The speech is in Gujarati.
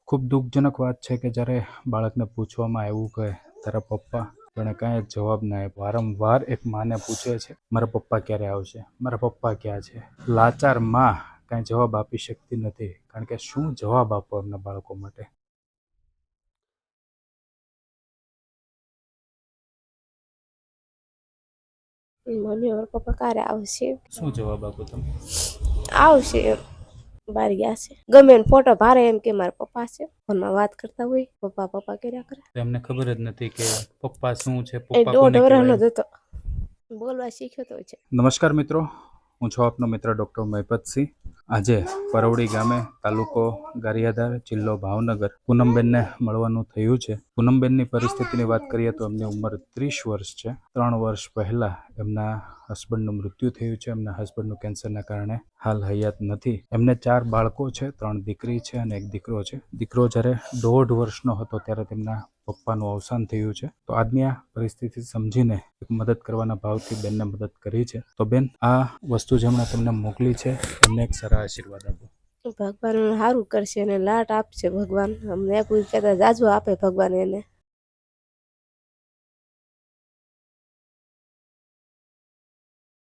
ખૂબ દુઃખજનક વાત છે કે જ્યારે બાળકને પૂછવામાં આવ્યું કે તારા પપ્પા, પણ કાંઈ જ જવાબ ના આપ્યો. વારંવાર એક માને પૂછે છે મારા પપ્પા ક્યારે આવશે, મારા પપ્પા ક્યાં છે. લાચાર માં કાંઈ જવાબ આપી શકતી નથી, કારણ કે શું જવાબ આપો એમના બાળકો માટે. મમ્મી મારા પપ્પા ક્યારે આવશે? શું જવાબ આપો તમે? આવશે એમ, બહાર ગયા છે. ગમે એને ફોટો ભારે એમ કે મારા પપ્પા છે, ફોનમાં વાત કરતા હોય, પપ્પા પપ્પા કર્યા કરે. એમને ખબર જ નથી કે પપ્પા શું છે, એ પપ્પા 1.5 કોને વર્ષનો કહેવાય. જ હતો, બોલવા શીખ્યો તો છે. નમસ્કાર મિત્રો, હું છું આપનો મિત્ર ડૉક્ટર મહિપતસિંહ. આજે પરવડી ગામે, તાલુકો ગારિયાધાર, જિલ્લો ભાવનગર, પૂનમબેનને મળવાનું થયું છે. પૂનમબેનની પરિસ્થિતિની વાત કરીએ તો એમની ઉંમર 30 વર્ષ છે. 3 વર્ષ પહેલાં એમના હસબન્ડનું મૃત્યુ થયું છે. એમના હસબન્ડનું કેન્સરના કારણે હાલ હયાત નથી. એમને 4 બાળકો છે, 3 દીકરી છે અને 1 દીકરો છે. દીકરો જ્યારે 1.5 વર્ષનો હતો ત્યારે તેમના પપ્પાનું અવસાન થયું છે. તો આજની આ પરિસ્થિતિ સમજીને એક મદદ કરવાના ભાવથી બેનને મદદ કરી છે. તો બેન, આ વસ્તુ જેમણે તમને મોકલી છે એમને એક સારા આશીર્વાદ આપો. ભગવાન સારું કરશે અને લાટ આપશે ભગવાન. અમને પૂછતા જાજુ આપે ભગવાન એને.